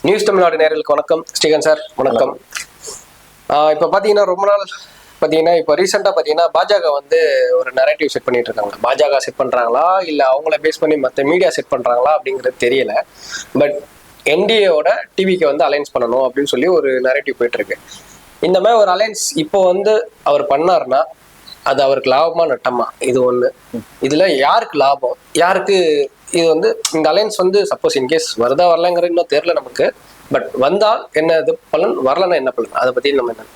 News Tamil Nadu நேயர்களுக்கு வணக்கம். Srikanth sir வணக்கம். இப்போ பார்த்தீங்கன்னா ரொம்ப நாள் பார்த்தீங்கன்னா இப்போ ரீசெண்டாக பார்த்தீங்கன்னா பாஜக வந்து ஒரு நரேட்டிவ் செட் பண்ணிட்டு இருக்காங்க. பாஜக செட் பண்ணுறாங்களா இல்லை அவங்கள பேஸ் பண்ணி மற்ற மீடியா செட் பண்ணுறாங்களா அப்படிங்கிறது தெரியல. பட் என்டிஏவோட டிவிக்கு வந்து அலைன்ஸ் பண்ணணும் அப்படின்னு சொல்லி ஒரு நரேட்டிவ் போயிட்டு இருக்கு. இந்த மாதிரி ஒரு அலைன்ஸ் இப்போ வந்து அவர் பண்ணாருன்னா அது அவருக்கு லாபமா நட்டமா? இது ஒண்ணு. இதுல யாருக்கு லாபம், யாருக்கு இது வந்து இந்த அலைன்ஸ் வந்து சப்போஸ் இன்கேஸ் வருதா வரலங்கிறது இன்னும் தெரியல நமக்கு. பட் வந்தால் என்ன இது பலன், வரலன்னா என்ன பலன், அதை பத்தி நம்ம என்ன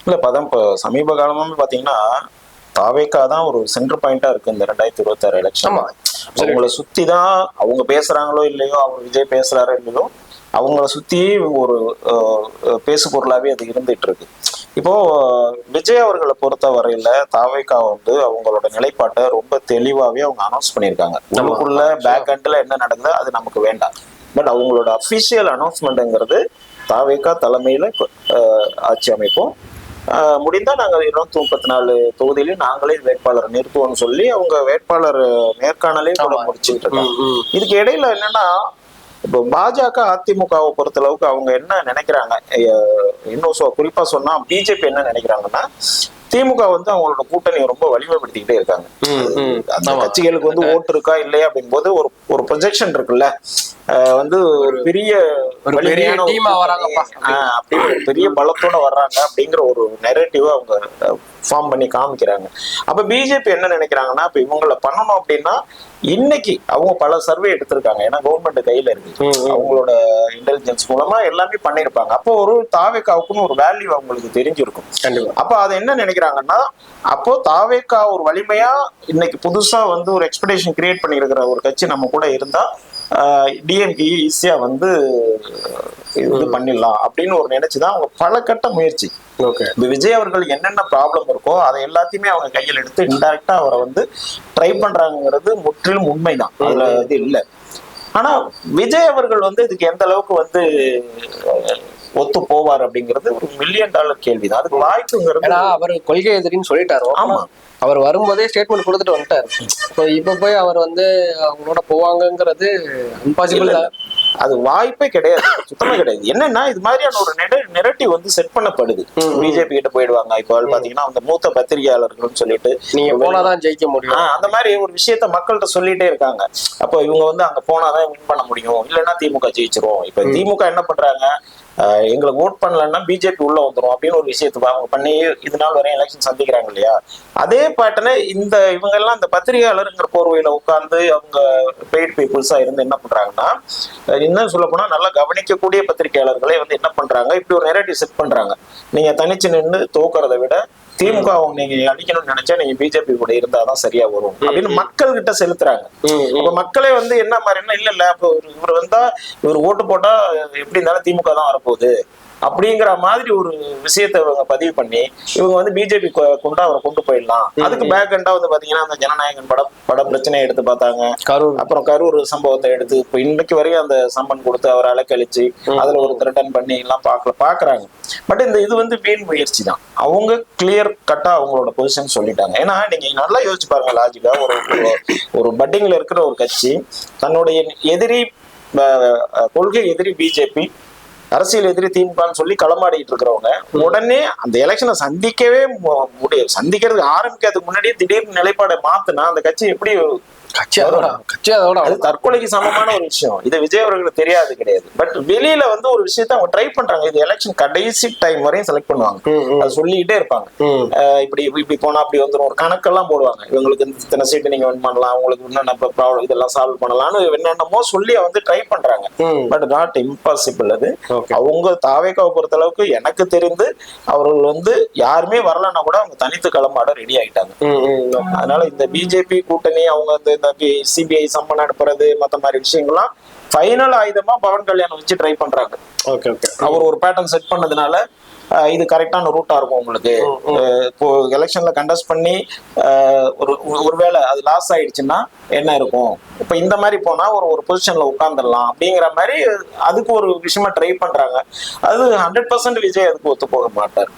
இல்ல இப்போ சமீப காலமாவே பாத்தீங்கன்னா தாவேக்கா தான் ஒரு சென்டர் பாயிண்டா இருக்கு இந்த 2026 எலெக்ஷன். அவங்கள சுத்தி தான் அவங்க பேசுறாங்களோ இல்லையோ, அவங்க விஜய் பேசுறாரோ இல்லையோ, அவங்கள சுத்தி ஒரு பேசு பொருளாவே அது இருந்துட்டு இருக்கு. இப்போ விஜய் அவர்களை பொறுத்த வரையில தாவேக்கா வந்து அவங்களோட நிலைப்பாட்டை ரொம்ப தெளிவாவே அவங்க அனௌன்ஸ் பண்ணியிருக்காங்க. நமக்குள்ள பேக் எண்ட்ல என்ன நடக்குதோ அது நமக்கு வேண்டாம். பட் அவங்களோட அபிஷியல் அனௌன்ஸ்மெண்ட்ங்கிறது தாவேக்கா தலைமையில ஆட்சி அமைப்போம், முடிந்தா நாங்கள் 234 தொகுதியிலையும் நாங்களே வேட்பாளர் நிறுத்துவோம்னு சொல்லி அவங்க வேட்பாளர் நேர்காணலே முடிச்சுட்டு இருக்காங்க. இதுக்கு இடையில என்னன்னா, இப்போ பாஜக அதிமுகவை பொறுத்த அளவுக்கு அவங்க என்ன நினைக்கிறாங்க, இன்னும் குறிப்பா சொன்னா பிஜேபி என்ன நினைக்கிறாங்கன்னா, திமுக வந்து அவங்களோட கூட்டணியை ரொம்ப வலிமைப்படுத்திக்கிட்டே இருக்காங்க. அந்த கட்சிகளுக்கு வந்து ஓட்டு இருக்கா இல்லையா அப்படிங்கும் போது ஒரு ப்ரொஜெக்ஷன் இருக்குல்ல, வந்து ஒரு பெரிய அப்படி ஒரு பெரிய பலத்தோட வர்றாங்க அப்படிங்கிற ஒரு நெரேட்டிவ் அவங்க ஃபார்ம் பண்ணி காமிக்கிறாங்க. அப்ப பிஜேபி என்ன நினைக்கிறாங்கன்னா, இப்ப இவங்களை பண்ணணும் அப்படின்னா இன்னைக்கு அவங்க பல சர்வே எடுத்திருக்காங்க. ஏன்னா கவர்மெண்ட் கையில இருக்கு, அவங்களோட இன்டெலிஜென்ஸ் மூலமா எல்லாமே பண்ணிருப்பாங்க. அப்போ ஒரு தாவேக்காவுக்குன்னு ஒரு வேல்யூ அவங்களுக்கு தெரிஞ்சிருக்கும். அப்ப அதை என்ன நினைக்கிறாங்கன்னா, அப்போ தாவேக்கா ஒரு வலிமையா இன்னைக்கு புதுசா வந்து ஒரு எக்ஸ்பெக்டேஷன் கிரியேட் பண்ணிருக்கிற ஒரு கட்சி நம்ம கூட இருந்தா டிஎம்கே ஈஸியா வந்து இது பண்ணிடலாம் அப்படின்னு ஒரு நினைச்சுதான் அவங்க பல கட்ட முயற்சி. விஜய் அவர்கள் என்னென்ன ப்ராப்ளம் இருக்கோ அதை எல்லாத்தையுமே அவங்க கையில் எடுத்து இன்டைரக்டா அவரை வந்து ட்ரை பண்றாங்கிறது முற்றிலும் உண்மைதான், அதுல இது இல்லை. ஆனா விஜய் அவர்கள் வந்து இதுக்கு எந்த அளவுக்கு வந்து ஒத்து போவார் அப்படிங்கிறது ஒரு $1 மில்லியன் கேள்விதான். அதுக்கு வாய்ப்புங்கிறது, அவர் கொள்கை எதிரின்னு சொல்லிட்டாரு. ஆமா, அவர் வரும்போதே ஸ்டேட்மெண்ட் கொடுத்துட்டு வந்துட்டார். இப்ப போய் அவர் வந்து அவங்களோட போவாங்கிறது இம்பாசிபிள் தான். அது வாய்ப்பே கிடையாது, சுத்தமா கிடையாது. என்னன்னா இது மாதிரியான ஒரு நெரேட்டிவ் வந்து செட் பண்ணப்படுது. பிஜேபி கிட்ட போயிடுவாங்க. இப்போ பாத்தீங்கன்னா அந்த மூத்த பத்திரிகையாளர்கள் சொல்லிட்டு நீங்க போனாதான் ஜெயிக்க முடியும், அந்த மாதிரி ஒரு விஷயத்த மக்கள்கிட்ட சொல்லிட்டே இருக்காங்க. அப்போ இவங்க வந்து அங்க போனாதான் வின் பண்ண முடியும், இல்லைன்னா திமுக ஜெயிச்சிரும். இப்ப திமுக என்ன பண்றாங்க, எங்களை ஓட் பண்ணலன்னா பிஜேபி உள்ள வந்துடும் அப்படின்னு ஒரு விஷயத்துக்கு அவங்க பண்ணி இது நாள் வரையும் எலெக்ஷன் சந்திக்கிறாங்க இல்லையா. அதே பாட்டனை இவங்க எல்லாம் இந்த பத்திரிகையாளருங்கிற போர்வையில உட்கார்ந்து அவங்க பெய்ட் பீப்புள்ஸா இருந்து என்ன பண்றாங்கன்னா, இன்னும் சொல்ல போனா நல்லா கவனிக்கக்கூடிய பத்திரிகையாளர்களை வந்து என்ன பண்றாங்க, இப்படி ஒரு நெரேட்டிவ் செட் பண்றாங்க. நீங்க தனிச்சு நின்று தோக்குறதை விட திமுக நீங்க அடிக்கணும்னு நினைச்சா நீங்க பிஜேபி கூட இருந்தாதான் சரியா வரும் அப்படின்னு மக்கள் கிட்ட செலுத்துறாங்க. அப்ப மக்களே வந்து என்ன மாதிரின்னா, இல்ல அப்ப இவர் வந்தா இவர் ஓட்டு போட்டா எப்படி இருந்தாலும் திமுக தான் வரப்போகுது அப்படிங்கிற மாதிரி ஒரு விஷயத்த இவங்க பதிவு பண்ணி இவங்க வந்து பிஜேபி கொண்டு அவரை கொண்டு போயிடலாம். அதுக்கு பேக் எண்டா வந்து பாத்தீங்கன்னா அந்த ஜனநாயகன் பட பிரச்சனையை எடுத்து பார்த்தாங்க. அப்புறம் கரூர் சம்பவத்தை எடுத்து இப்ப இன்னைக்கு வரையும் அந்த சம்மன் கொடுத்து அவரை அலக்கழிச்சு அதுல ஒரு த்ரெட்டன் பண்ணி எல்லாம் பாக்குறாங்க. பட் இது வந்து வீண் முயற்சி தான். அவங்க கிளியர் கட்டா அவங்களோட பொசிஷன் சொல்லிட்டாங்க. ஏன்னா நீங்க நல்லா யோசிச்சு பாருங்க, லாஜிக்கா ஒரு பட்டிங்ல இருக்கிற ஒரு கட்சி தன்னுடைய எதிரி, கொள்கை எதிரி பிஜேபி, அரசியல் எதிரி திமுகன்னு சொல்லி களமாடிட்டு இருக்கிறவங்க உடனே அந்த எலெக்ஷனை சந்திக்கிறதுக்கு ஆரம்பிக்கிறதுக்கு முன்னாடியே திடீர்னு நிலைப்பாடை மாத்தினா அந்த கட்சி எப்படி அது தற்கொலைக்கு சமமான ஒரு விஷயம். இது விஜய் அவர்களுக்கு தெரியாது கிடையாது. பட் வெளியில வந்து ஒரு விஷயத்த அவங்க ட்ரை பண்றாங்க. இது எலெக்ஷன் கடைசி டைம் வரையும் செலக்ட் பண்ணுவாங்க, அது சொல்லிக்கிட்டே இருப்பாங்க. இப்படி போனா அப்படி வந்துடும், ஒரு கணக்கெல்லாம் போடுவாங்க. இவங்களுக்கு இத்தனை சீட்டு நீங்க வின் பண்ணலாம், உங்களுக்கு இன்னும் ப்ராப்ளம் இதெல்லாம் சால்வ் பண்ணலாம்னு என்னென்னமோ சொல்லி வந்து ட்ரை பண்றாங்க. But not impossible. அது அவங்க தாவேக்காவை பொறுத்த அளவுக்கு எனக்கு தெரிந்து அவர்கள் வந்து யாருமே வரலன்னா கூட அவங்க தனித்து களமாட ரெடி ஆயிட்டாங்க. அதனால இந்த பிஜேபி கூட்டணி அவங்க வந்து சிபிஐ சம்மன் அனுப்புறது மத்த மாதிரி விஷயங்கள்லாம் ஃபைனல் ஆயுதமா பவன் கல்யாணம் வச்சு ட்ரை பண்றாங்க. அவர் ஒரு பேட்டர்ன் செட் பண்ணதுனால இது கரெக்டான ரூட்டா இருக்கும் உங்களுக்கு. இப்போ எலெக்ஷன்ல கண்டஸ்ட் பண்ணி ஒருவேளை அது லாஸ் ஆயிடுச்சுன்னா என்ன இருக்கும், இப்ப இந்த மாதிரி போனா ஒரு பொசிஷன்ல உட்கார்ந்துடலாம் அப்படிங்கிற மாதிரி அதுக்கு ஒரு விஷயமா ட்ரை பண்றாங்க. அது 100% விஜய் அதுக்கு ஒத்து போக மாட்டார்.